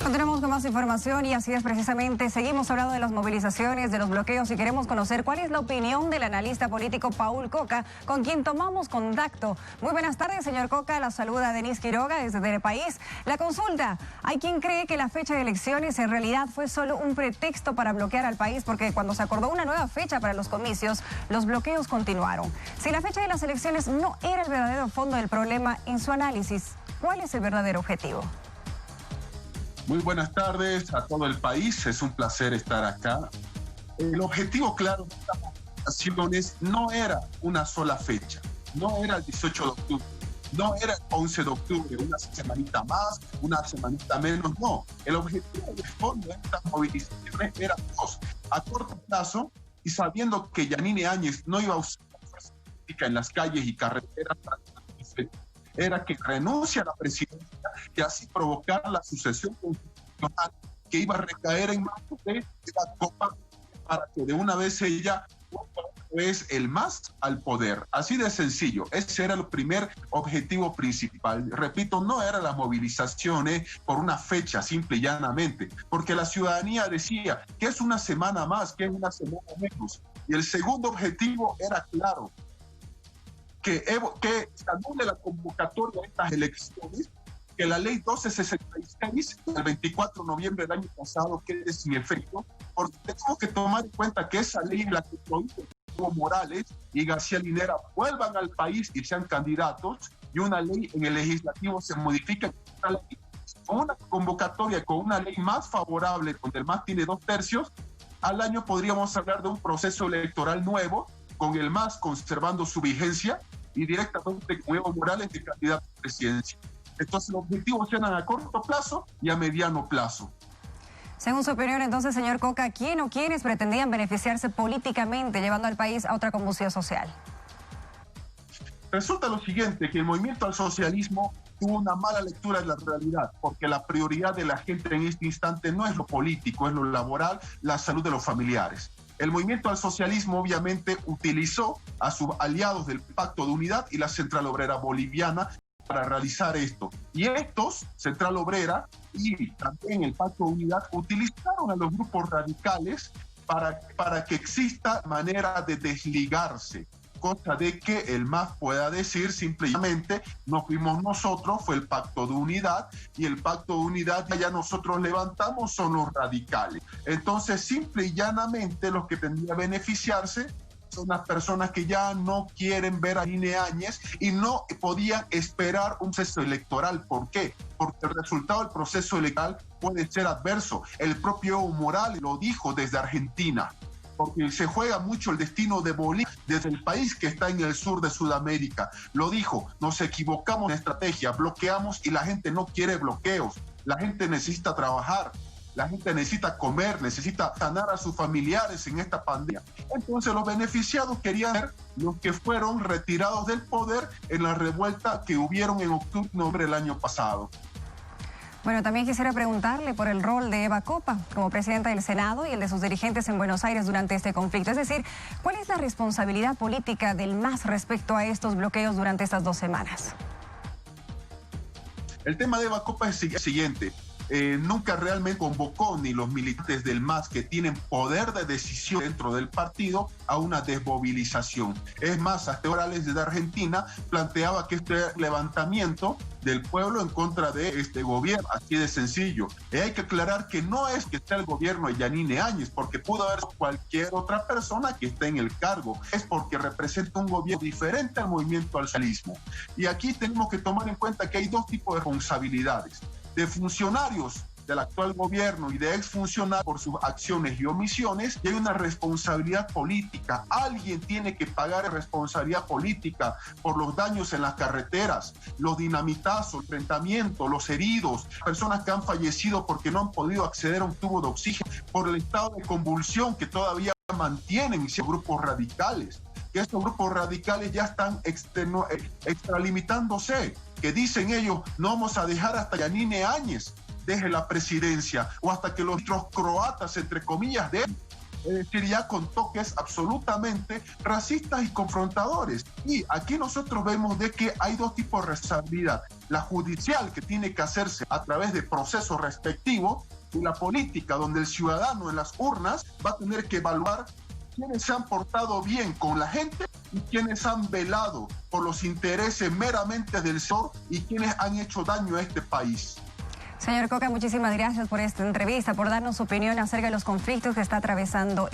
Continuamos con más información y así es precisamente. Seguimos hablando de las movilizaciones, de los bloqueos y queremos conocer cuál es la opinión del analista político Paul Coca, con quien tomamos contacto. Muy buenas tardes, señor Coca. La saluda Denise Quiroga desde Telepaís. La consulta: hay quien cree que la fecha de elecciones en realidad fue solo un pretexto para bloquear al país, porque cuando se acordó una nueva fecha para los comicios, los bloqueos continuaron. Si la fecha de las elecciones no era el verdadero fondo del problema, en su análisis, ¿cuál es el verdadero objetivo? Muy buenas tardes a todo el país, es un placer estar acá. El objetivo claro de estas movilizaciones no era una sola fecha, no era el 18 de octubre, no era el 11 de octubre, una semanita más, una semanita menos, no. El objetivo de fondo de estas movilizaciones era dos: a corto plazo, y sabiendo que Yanine Áñez no iba a usar la fuerza política en las calles y carreteras para era que renuncie a la presidencia y así provocar la sucesión constitucional que iba a recaer en manos de la Copa, para que de una vez ella es el MAS al poder. Así de sencillo. Ese era el primer objetivo principal. Repito, no eran las movilizaciones por una fecha, simple y llanamente, porque la ciudadanía decía que es una semana más, que es una semana menos. Y el segundo objetivo era claro: que se anule la convocatoria de estas elecciones, que la ley 1266 del 24 de noviembre del año pasado quede sin efecto, porque tenemos que tomar en cuenta que esa ley es la que prohíbe que Evo Morales y García Linera vuelvan al país y sean candidatos, y una ley en el legislativo se modifica con una convocatoria, con una ley más favorable, donde el MAS tiene 2/3, al año podríamos hablar de un proceso electoral nuevo, con el MAS conservando su vigencia y directamente con Evo Morales de candidato a presidencia. Entonces los objetivos eran a corto plazo y a mediano plazo. Según su opinión, entonces, señor Coca, ¿quién o quiénes pretendían beneficiarse políticamente llevando al país a otra convulsión social? Resulta lo siguiente, que el movimiento al socialismo tuvo una mala lectura de la realidad, porque la prioridad de la gente en este instante no es lo político, es lo laboral, la salud de los familiares. El movimiento al socialismo obviamente utilizó a sus aliados del Pacto de Unidad y la Central Obrera Boliviana para realizar esto. Y estos, Central Obrera y también el Pacto de Unidad, utilizaron a los grupos radicales para que exista manera de desligarse, cosa de que el MAS pueda decir simplemente: no fuimos nosotros, fue el Pacto de Unidad, y el Pacto de Unidad ya nosotros levantamos, son los radicales. Entonces, simple y llanamente, los que tendrían que beneficiarse son las personas que ya no quieren ver a Yanine Áñez y no podían esperar un proceso electoral. ¿Por qué? Porque el resultado del proceso electoral puede ser adverso. El propio Evo Morales lo dijo desde Argentina, porque se juega mucho el destino de Bolivia desde el país que está en el sur de Sudamérica. Lo dijo: nos equivocamos en estrategia, bloqueamos y la gente no quiere bloqueos. La gente necesita trabajar, la gente necesita comer, necesita sanar a sus familiares en esta pandemia. Entonces los beneficiados querían ser los que fueron retirados del poder en la revuelta que hubieron en octubre del año pasado. Bueno, también quisiera preguntarle por el rol de Eva Copa como presidenta del Senado y el de sus dirigentes en Buenos Aires durante este conflicto. Es decir, ¿cuál es la responsabilidad política del MAS respecto a estos bloqueos durante estas 2 semanas? El tema de Eva Copa es el siguiente. Nunca realmente convocó ni los militantes del MAS, que tienen poder de decisión dentro del partido, a una desmovilización. Es más, hasta Morales desde Argentina planteaba que este levantamiento del pueblo en contra de este gobierno, así de sencillo. Hay que aclarar que no es que esté el gobierno de Yanine Áñez, porque pudo haber cualquier otra persona que esté en el cargo. Es porque representa un gobierno diferente al movimiento al socialismo. Y aquí tenemos que tomar en cuenta que hay 2 tipos de responsabilidades: de funcionarios del actual gobierno y de exfuncionarios por sus acciones y omisiones, y hay una responsabilidad política. Alguien tiene que pagar responsabilidad política por los daños en las carreteras, los dinamitazos, el enfrentamiento, los heridos, personas que han fallecido porque no han podido acceder a un tubo de oxígeno, por el estado de convulsión que todavía mantienen esos grupos radicales. Que estos grupos radicales ya están extralimitándose, que dicen ellos: no vamos a dejar hasta Yanine Áñez deje la presidencia, o hasta que los croatas, entre comillas, de él. es decir, ya con toques absolutamente racistas y confrontadores. Y aquí nosotros vemos de que hay dos tipos de responsabilidad: la judicial, que tiene que hacerse a través de procesos respectivos, y la política, donde el ciudadano en las urnas va a tener que evaluar quiénes se han portado bien con la gente y quiénes han velado por los intereses meramente del sector y quienes han hecho daño a este país. Señor Coca, muchísimas gracias por esta entrevista, por darnos su opinión acerca de los conflictos que está atravesando